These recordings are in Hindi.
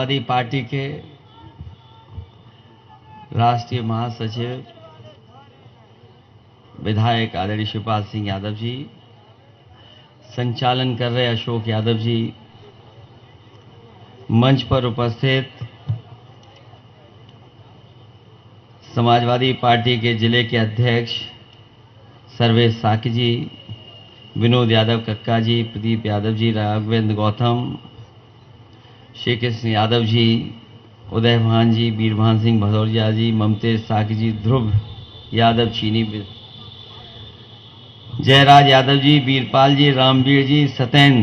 समाजवादी पार्टी के राष्ट्रीय महासचिव विधायक आदरणीय शिवपाल सिंह यादव जी, संचालन कर रहे अशोक यादव जी, मंच पर उपस्थित समाजवादी पार्टी के जिले के अध्यक्ष सर्वेश साकी जी, विनोद यादव कक्का जी, प्रदीप यादव जी, राघवेंद्र गौतम, श्री कृष्ण यादव जी, उदय भान जी, बीरभान सिंह भदौरिया जी, ममतेज साकी जी, ध्रुव यादव चीनी, जयराज यादव जी, वीरपाल जी, रामवीर जी, सत्यन,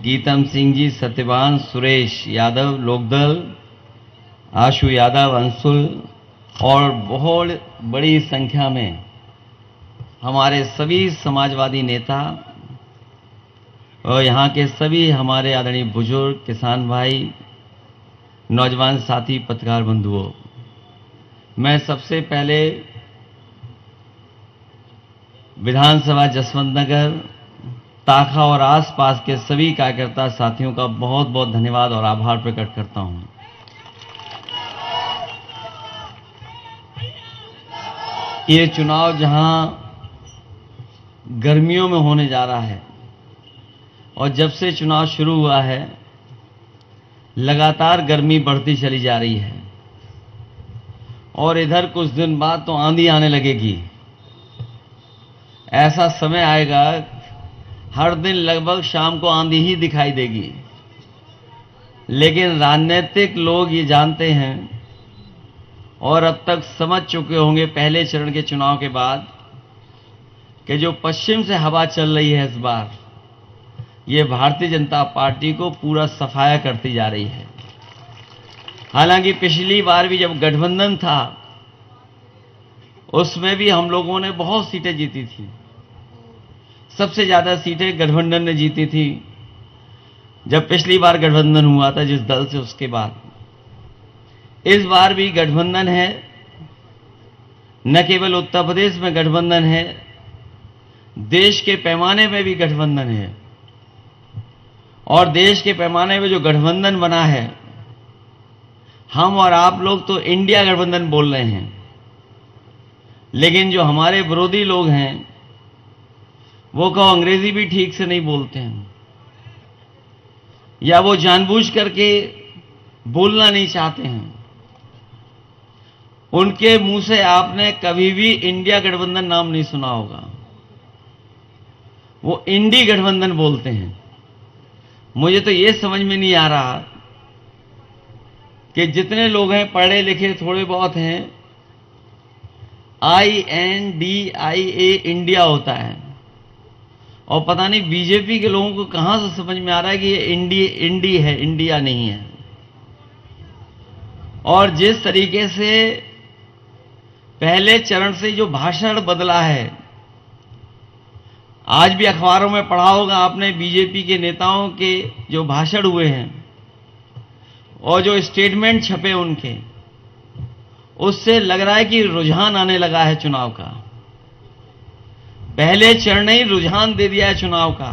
गीतम सिंह जी, सत्यवान, सुरेश यादव, लोकदल, आशु यादव, अंशुल और बहुत बड़ी संख्या में हमारे सभी समाजवादी नेता और यहाँ के सभी हमारे आदरणीय बुजुर्ग, किसान भाई, नौजवान साथी, पत्रकार बंधुओं, मैं सबसे पहले विधानसभा जसवंत नगर, ताखा और आसपास के सभी कार्यकर्ता साथियों का बहुत बहुत धन्यवाद और आभार प्रकट करता हूं। ये चुनाव जहां गर्मियों में होने जा रहा है और जब से चुनाव शुरू हुआ है लगातार गर्मी बढ़ती चली जा रही है और इधर कुछ दिन बाद तो आंधी आने लगेगी। ऐसा समय आएगा हर दिन लगभग शाम को आंधी ही दिखाई देगी। लेकिन राजनीतिक लोग ये जानते हैं और अब तक समझ चुके होंगे पहले चरण के चुनाव के बाद कि जो पश्चिम से हवा चल रही है इस बार ये भारतीय जनता पार्टी को पूरा सफाया करती जा रही है। हालांकि पिछली बार भी जब गठबंधन था उसमें भी हम लोगों ने बहुत सीटें जीती थी। सबसे ज्यादा सीटें गठबंधन ने जीती थी जब पिछली बार गठबंधन हुआ था जिस दल से। उसके बाद इस बार भी गठबंधन है। न केवल उत्तर प्रदेश में गठबंधन है, देश के पैमाने में भी गठबंधन है। और देश के पैमाने में जो गठबंधन बना है, हम और आप लोग तो इंडिया गठबंधन बोल रहे हैं, लेकिन जो हमारे विरोधी लोग हैं वो कहो अंग्रेजी भी ठीक से नहीं बोलते हैं या वो जानबूझ करके बोलना नहीं चाहते हैं। उनके मुंह से आपने कभी भी इंडिया गठबंधन नाम नहीं सुना होगा, वो इंडी गठबंधन बोलते हैं। मुझे तो ये समझ में नहीं आ रहा कि जितने लोग हैं पढ़े लिखे थोड़े बहुत हैं, INDIA इंडिया होता है और पता नहीं बीजेपी के लोगों को कहां से समझ में आ रहा है कि ये इंडी है, इंडिया नहीं है। और जिस तरीके से पहले चरण से जो भाषण बदला है, आज भी अखबारों में पढ़ा होगा आपने बीजेपी के नेताओं के जो भाषण हुए हैं और जो स्टेटमेंट छपे उनके, उससे लग रहा है कि रुझान आने लगा है चुनाव का। पहले चरण ने ही रुझान दे दिया है चुनाव का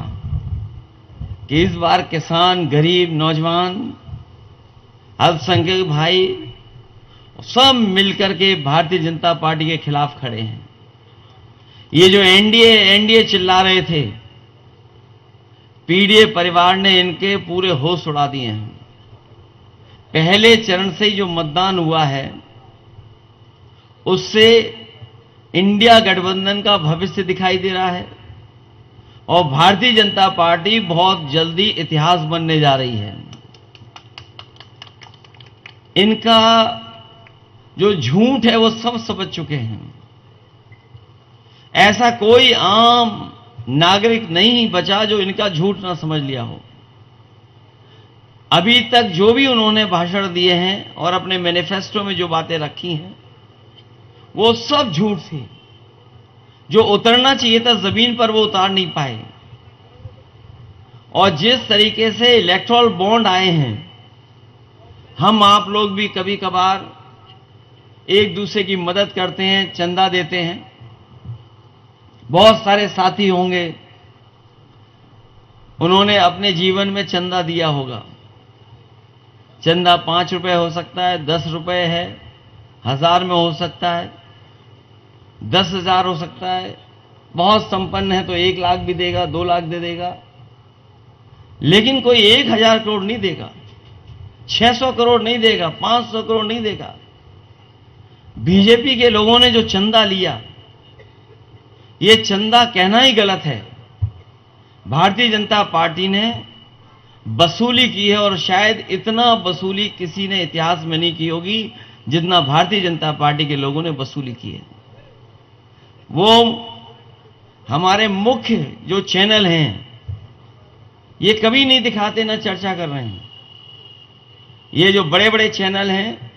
कि इस बार किसान, गरीब, नौजवान, अल्पसंख्यक भाई सब मिलकर के भारतीय जनता पार्टी के खिलाफ खड़े हैं। ये जो एनडीए चिल्ला रहे थे, पीडीए परिवार ने इनके पूरे होश उड़ा दिए हैं। पहले चरण से जो मतदान हुआ है उससे इंडिया गठबंधन का भविष्य दिखाई दे रहा है और भारतीय जनता पार्टी बहुत जल्दी इतिहास बनने जा रही है। इनका जो झूठ है वो सब समझ चुके हैं। ऐसा कोई आम नागरिक नहीं बचा जो इनका झूठ ना समझ लिया हो। अभी तक जो भी उन्होंने भाषण दिए हैं और अपने मैनिफेस्टो में जो बातें रखी हैं वो सब झूठ थी। जो उतरना चाहिए था जमीन पर वो उतार नहीं पाए। और जिस तरीके से इलेक्टोरल बॉन्ड आए हैं, हम आप लोग भी कभी कभार एक दूसरे की मदद करते हैं, चंदा देते हैं। बहुत सारे साथी होंगे उन्होंने अपने जीवन में चंदा दिया होगा। चंदा 5 रुपए हो सकता है, 10 रुपए है, 1000 में हो सकता है, 10,000 हो सकता है। बहुत संपन्न है तो 1 लाख भी देगा, 2 लाख दे देगा, लेकिन कोई 1,000 करोड़ नहीं देगा, 600 करोड़ नहीं देगा, 500 करोड़ नहीं देगा। बीजेपी के लोगों ने जो चंदा लिया, ये चंदा कहना ही गलत है। भारतीय जनता पार्टी ने वसूली की है और शायद इतना वसूली किसी ने इतिहास में नहीं की होगी जितना भारतीय जनता पार्टी के लोगों ने वसूली की है। वो हमारे मुख्य जो चैनल हैं ये कभी नहीं दिखाते, ना चर्चा कर रहे हैं। ये जो बड़े बड़े चैनल हैं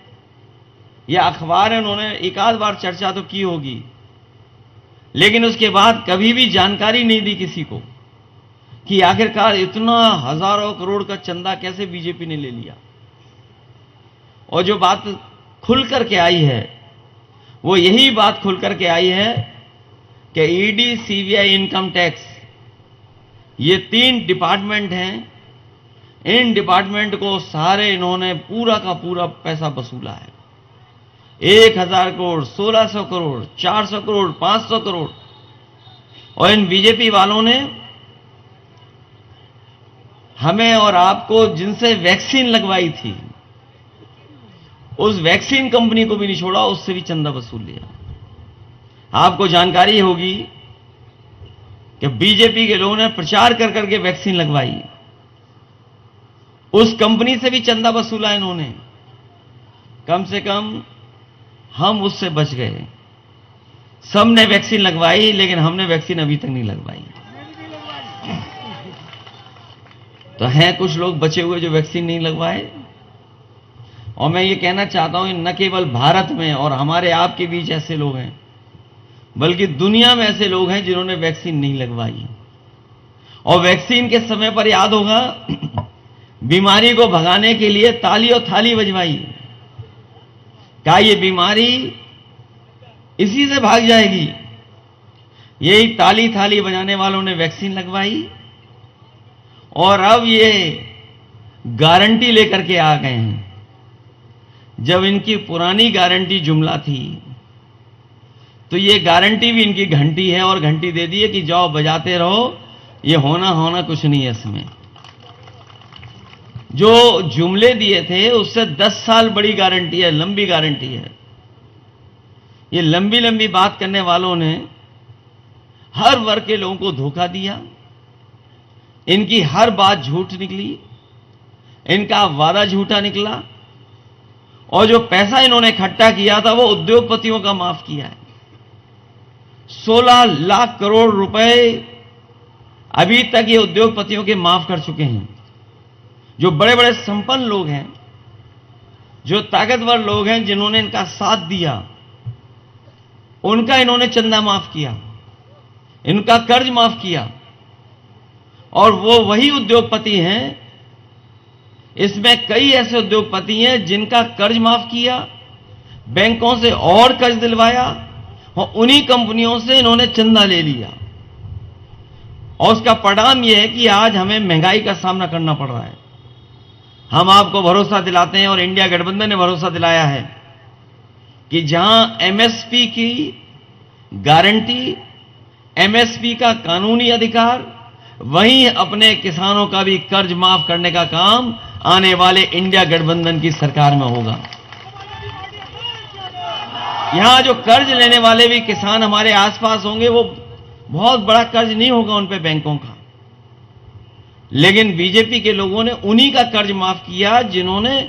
या अखबार है, उन्होंने एक आध बार चर्चा तो की होगी, लेकिन उसके बाद कभी भी जानकारी नहीं दी किसी को कि आखिरकार इतना हजारों करोड़ का चंदा कैसे बीजेपी ने ले लिया। और जो बात खुल करके आई है वो यही बात खुल करके आई है कि ईडी, सीबीआई, इनकम टैक्स, ये 3 डिपार्टमेंट हैं। इन डिपार्टमेंट को सारे इन्होंने पूरा का पूरा पैसा वसूला है। 1,000 करोड़, 1,600 करोड़, 400 करोड़, 500 करोड़। और इन बीजेपी वालों ने हमें और आपको जिनसे वैक्सीन लगवाई थी, उस वैक्सीन कंपनी को भी नहीं छोड़ा, उससे भी चंदा वसूल लिया। आपको जानकारी होगी कि बीजेपी के लोगों ने प्रचार कर करके वैक्सीन लगवाई, उस कंपनी से भी चंदा वसूला इन्होंने। कम से कम हम उससे बच गए। सबने वैक्सीन लगवाई, लेकिन हमने वैक्सीन अभी तक नहीं लगवाई। तो हैं कुछ लोग बचे हुए जो वैक्सीन नहीं लगवाए। और मैं ये कहना चाहता हूं, न केवल भारत में और हमारे आपके बीच ऐसे लोग हैं, बल्कि दुनिया में ऐसे लोग हैं जिन्होंने वैक्सीन नहीं लगवाई। और वैक्सीन के समय पर याद होगा, बीमारी को भगाने के लिए ताली और थाली बजवाई। क्या ये बीमारी इसी से भाग जाएगी? यही ताली थाली बजाने वालों ने वैक्सीन लगवाई और अब ये गारंटी लेकर के आ गए हैं। जब इनकी पुरानी गारंटी जुमला थी, तो ये गारंटी भी इनकी घंटी है और घंटी दे दी है कि जाओ बजाते रहो, ये होना कुछ नहीं है। इसमें जो जुमले दिए थे उससे 10 साल बड़ी गारंटी है, लंबी गारंटी है। ये लंबी लंबी बात करने वालों ने हर वर्ग के लोगों को धोखा दिया। इनकी हर बात झूठ निकली, इनका वादा झूठा निकला, और जो पैसा इन्होंने इकट्ठा किया था वो उद्योगपतियों का माफ किया है। 16 लाख करोड़ रुपए अभी तक ये उद्योगपतियों के माफ कर चुके हैं। जो बड़े बड़े संपन्न लोग हैं, जो ताकतवर लोग हैं, जिन्होंने इनका साथ दिया, उनका इन्होंने चंदा माफ किया, इनका कर्ज माफ किया। और वो वही उद्योगपति हैं, इसमें कई ऐसे उद्योगपति हैं जिनका कर्ज माफ किया, बैंकों से और कर्ज दिलवाया, और उन्हीं कंपनियों से इन्होंने चंदा ले लिया। और उसका परिणाम यह है कि आज हमें महंगाई का सामना करना पड़ रहा है। हम आपको भरोसा दिलाते हैं और इंडिया गठबंधन ने भरोसा दिलाया है कि जहां एमएसपी की गारंटी, एमएसपी का कानूनी अधिकार, वहीं अपने किसानों का भी कर्ज माफ करने का काम आने वाले इंडिया गठबंधन की सरकार में होगा। यहां जो कर्ज लेने वाले भी किसान हमारे आसपास होंगे, वो बहुत बड़ा कर्ज नहीं होगा उन पे बैंकों का, लेकिन बीजेपी के लोगों ने उन्हीं का कर्ज माफ किया जिन्होंने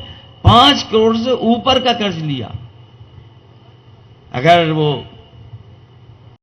5 करोड़ से ऊपर का कर्ज लिया। अगर वो